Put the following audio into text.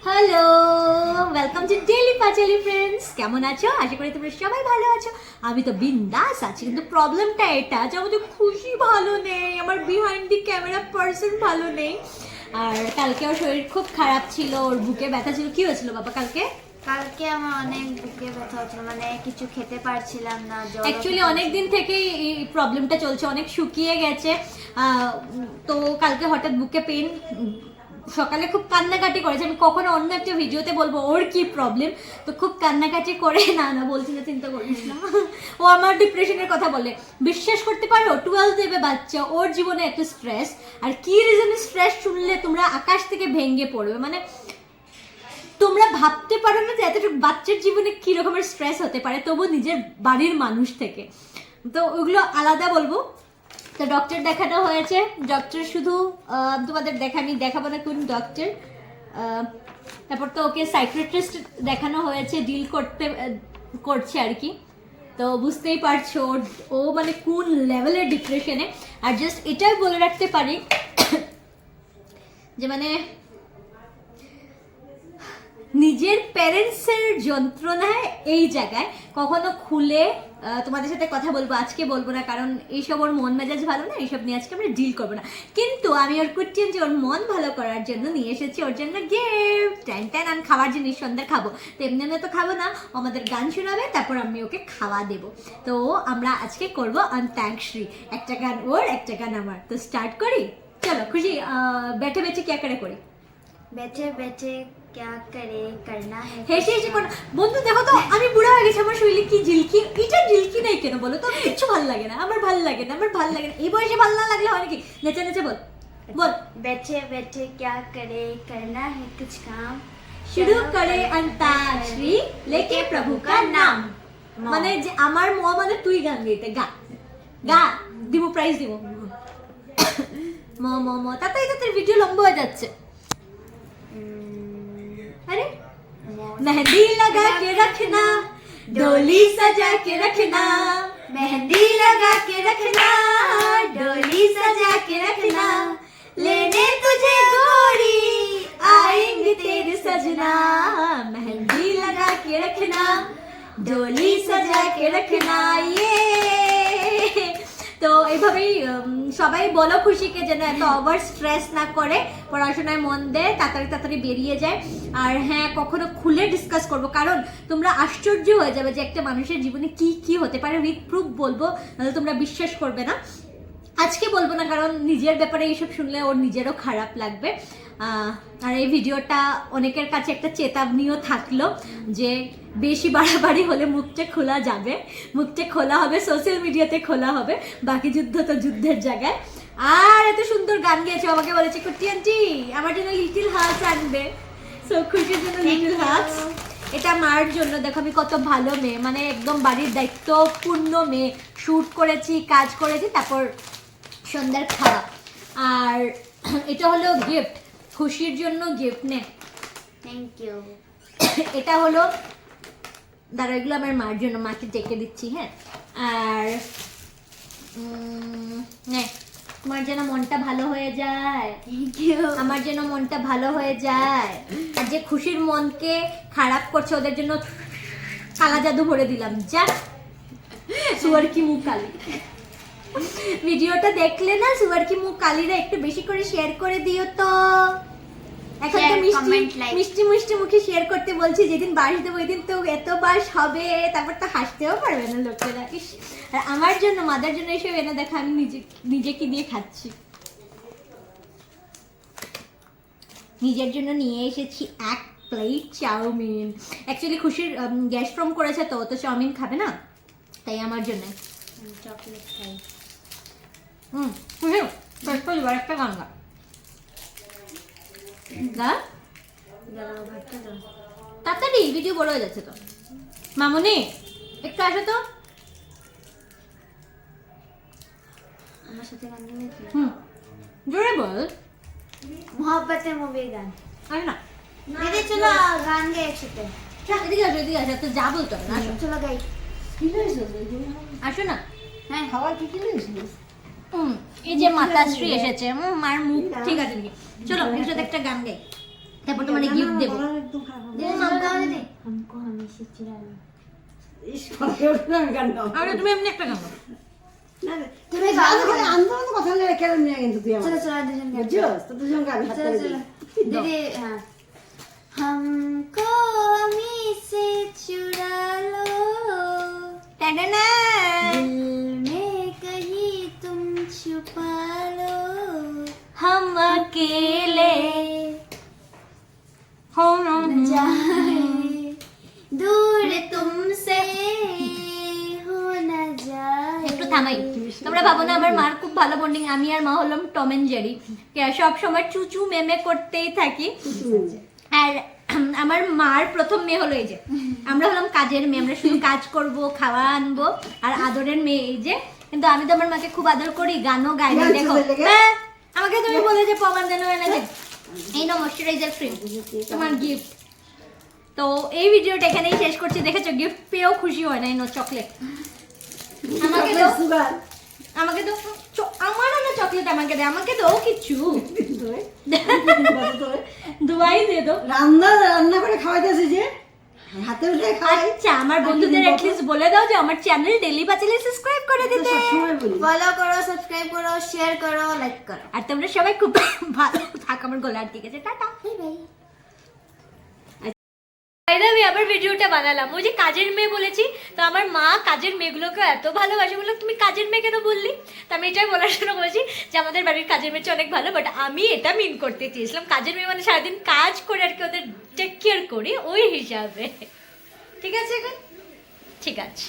Hello, welcome to daily Panchali friends. কেমন আছো? আশা করি তোমরা সবাই ভালো আছো। আমি তো বিন্দাস আছি, কিন্তু প্রবলেমটা এটা যে আমাদের খুশি ভালো নেই, আমার বিহাইন্ড দি ক্যামেরা পার্সন ভালো নেই। আর কালকে ওর শরীর খুব খারাপ ছিল, ওর বুকে ব্যথা ছিল। কি হয়েছিল বাবা কালকে? কালকে আমার অনেক বুকে ব্যথা হচ্ছিল, মানে কিছু খেতে পারছিলাম না। অ্যাকচুয়ালি অনেক দিন থেকেই এই প্রবলেমটা চলছে, অনেক শুকিয়ে গেছে। তো কালকে হঠাৎ বুকে পেন, সকালে খুব কান্নাকাটি করেছে। আমি কখনো অন্য একটা ভিডিওতে বলবো ওর কি প্রবলেম। তো খুব কান্নাকাটি করে না বলছি না, চিন্তা করিস না। ও আমার ডিপ্রেশনের কথা বলে। বিশ্বাস করতে পারো, 12 দেবে বাচ্চা, ওর জীবনে এত স্ট্রেস। আর কি রিজনে স্ট্রেস শুনলে তোমরা আকাশ থেকে ভেঙে পড়বে। মানে তোমরা ভাবতে পারো না যে এতটুকু বাচ্চার জীবনে কি রকমের স্ট্রেস হতে পারে, তবু নিজের বাড়ির মানুষ থেকে। তো ওগুলো আলাদা বলবো। তো ডক্টর দেখানো হয়েছে। ডক্টর শুধু তোমাদের দেখাবো না কোন ডক্টর। তারপর তো ওকে সাইকিয়াট্রিস্ট দেখানো হয়েছে, ডিল করছে আর কি। তো বুঝতেই পারছো ও মানে কোন লেভেলের ডিপ্রেশনে। আর জাস্ট এটাই বলে রাখতে পারি যে মানে নিজের প্যারেন্টসের যন্ত্রণায় এই জায়গায় কখনো খুলে তোমাদের সাথে কথা বলবো, আজকে বলবো না, কারণ এইসব ওর মন মেজাজ ভালো না, এইসব নিয়ে আজকে আমরা ডিল করবো না। কিন্তু আমি ওর কুটিন যে ওর মন ভালো করার জন্য নিয়ে এসেছি ওর জন্য গিফট। টাইম আমি খাবার জিনিস সন্ধ্যা খাবো, তো এমনি তো খাবো না, আমাদের গান শোনাবে, তারপর আমি ওকে খাওয়া দেবো। তো আমরা আজকে করবো অন্তাক্ষরী, একটা গান ওর একটা গান আমার। তো স্টার্ট করি, চলো। খুশি বেঠে বেঁচে কে করে করি, বেঁচে বেঁচে क्या करे करना है। হেসে হেসে কোন বন্ধু দেখো তো আমি বুড়া হয়ে গেছি, আমার শরীরে কি ঝিলকি। এটা ঝিলকি নাই কেন বলো তো? কিচ্ছু ভালো লাগে না, আমার ভালো লাগে না, আমার ভালো লাগে না। এই বয়সে ভালো না লাগলে হয় নাকি? নেচে নেচে বল বল। बैठे बैठे क्या करे करना है कुछ काम, শুরু করে অন্তাক্ষরী লেকে প্রভু কা নাম। মানে যে আমার ম মানে তুই গান গাইতে গা গা দিব, প্রাইজ দিব। ম ম ম তাতেই তো তোর ভিডিও লম্বা হয়ে যাচ্ছে। अरे मेहंदी लगा के रखना, डोली सजा के रखना, मेहंदी लगा के रखना, डोली सजा के रखना, लेने तुझे गोरी आएंगे तेरे सजना, मेहंदी लगा के रखना, डोली सजा के रखना। ये তো এইভাবেই সবাই বলো খুশিকে যেন এত ওভার স্ট্রেস না করে, পড়াশোনায় মন দেয়, তাড়াতাড়ি বেরিয়ে যায়। আর হ্যাঁ, কখনো খুলে ডিসকাস করবো, কারণ তোমরা আশ্চর্য হয়ে যাবে যে একটা মানুষের জীবনে কি কি হতে পারে। উইথ প্রুফ বলবো, নাহলে তোমরা বিশ্বাস করবে না। আজকে বলবো না, কারণ নিজের ব্যাপারে এইসব শুনলে ওর নিজেরও খারাপ লাগবে। আর এই ভিডিওটা অনেকের কাছে একটা চেতাবনীও থাকলো যে বেশি বাড়াবাড়ি হলে মুখটা খোলা যাবে, মুখটা খোলা হবে, সোশ্যাল মিডিয়াতে খোলা হবে, বাকি যুদ্ধ তো যুদ্ধের জায়গায়। আর এত সুন্দর গান গেয়েছে, আমাকে বলেছে কুটি আন্টি আমার জন্য লিটিল হার্টস আনবে। সো খুশির জন্য লিটিল হার্টস। এটা মার জন্য। দেখো আমি কত ভালো মেয়ে, মানে একদম বাড়ির দায়িত্বপূর্ণ মেয়ে। শ্যুট করেছি, কাজ করেছি, তারপর সন্ধ্যার খাওয়া। আর এটা হলো গিফট, খুশির জন্য গিফট। নে, থ্যাংক ইউ। এটা হলো দাঁড়া, এগুলো আমার মার জন্য, মাকে ডেকে দিচ্ছি। হ্যাঁ, আর নে, তোমার যেন মনটা ভালো হয়ে যায়, থ্যাংক ইউ। আমার যেন মনটা ভালো হয়ে যায়। আর যে খুশির মনকে খারাপ করছে ওদের জন্য কালা জাদু ভরে দিলাম। যা সুয়ার কি মুখ কালি। ভিডিওটা দেখলে না সুয়ার কি মুখ কালিরা একটু বেশি করে শেয়ার করে দিও তো। এখন তো মিষ্টি মিষ্টি মুখে শেয়ার করতে বলছি, যেদিন বাস দেবো ওই দিন তো এত বাস হবে, তারপর তো হাসতেও পারবে না লোকেরা। আর আমার জন্য, মাদার জন্য এসব এনে দেখা, আমি নিজে কি দিয়ে খাচ্ছি। নিজের জন্য নিয়ে এসেছি এক প্লেট চাউমিন। অ্যাকচুয়ালি খুশির গ্যাস ফর্ম করেছে, তো তো চাউমিন খাবে না, তাই আমার জন্য চকলেট খাই। খুশি একটা গাঙ্গা তাড়াতাড়ি, ভিডিও বড় হয়ে যাচ্ছে তো। মামুনি একটু আসো তো। আমার সাথে গান গাইতে? জোরে বল। মোহাব্বতের মুভির গান। আরে না, দিদি চলো গান গেয়েছি তো। এদিকে আসো, এদিকে আসো, তো যা বলতো না। চলো গাই। আসো না। হ্যাঁ, খাবার কি কিনে এসেছিস? এই যে মাতাশ্রী এসেছে, মার মুখ ঠিক আছে নাকি? চলো একসাথে একটা গান গাই। তারপর তোমার গিফট দেবো। একদম খারাপ হবে। हमको हमेशा चिढ़ाना। ইস, করে ওঠে না, আমি গান গাবো। আরে তুমি এমনি একটা গান গাও। না রে, তুমি গান করে আন্দোলন কথা লেগে কেন নিয়ে কিন্তু তুই আমার चलो चलो दुजन गाते। বুঝছো তো দুজন গাবি হাত चलो করে चलो দিই। दीदी हाँ हमको हमी से चुरा लो টাটানা। दिल में कहीं तुम छुपा लो हम अकेले हो जाए दूर तुमसे हो न जाए। একটু থামাই। তোমরা ভাবো না আমার মার খুব ভালো বন্ডিং, আমি আর মা হলাম টম এন্ড জেরি, সব সময় চুচু মেমে করতেই থাকি। আর আমার মার প্রথম মেয়ে হলো এই যে, আমরা হলাম কাজের মেয়ে, আমরা শুধু কাজ করব, খাওয়া আনবো, আর আদরের মেয়ে এই যে। কিন্তু আমি তো আমার মাকে খুব আদর করি, গানও গাই। গান দেখো চলতে লেগে? হ্যাঁ, আমাকে তুমি বলে যে প্রমাণ দেন না যে এই না ময়শ্চারাইজার ক্রিম তোমার গিফট। তো এই ভিডিওটা এখানেই শেষ করছি। দেখেছো গিফট পেয়েও খুশি হয় না, এই নো চকলেট আমাকে দাও, সুগার আমাকে দাও, আমারও না চকলেট আমাকে দে, আমাকে দাও কিছু দুবাই দিয়ে দাও। রান্না করে খাওয়াইতেছে যে হাতে উঠে খাওয়াই। আচ্ছা আমার বন্ধুদের অ্যাটলিস্ট বলে দাও যে আমার চ্যানেল ডেলি বাচিলে সাবস্ক্রাইব করে দিতে। সবসময় বলি फॉलो करो सब्सक्राइब करो शेयर करो लाइक करो। আর তোমরা সবাই খুব ভালো থাক। আমার গলার ঠিক আছে, টাটা। Bye bye. আমি আবার ভিডিওটা বানালাম, ওই যে কাজের মেয়ে বলেছি, তো আমার মা কাজের মেয়েগুলোকে এত ভালোবাসে, বললো তুমি কাজের মেয়ে কেন বললি? তো আমি এটাই বলার জন্য বলছি যে আমাদের বাড়ির কাজের মেয়ে অনেক ভালো, বাট আমি এটা মিন করতে চেয়েছিলাম কাজের মেয়ে মানে সারাদিন কাজ করে আর কি ওদের টেক কেয়ার করি ওই হিসাবে। ঠিক আছে, ঠিক আছে।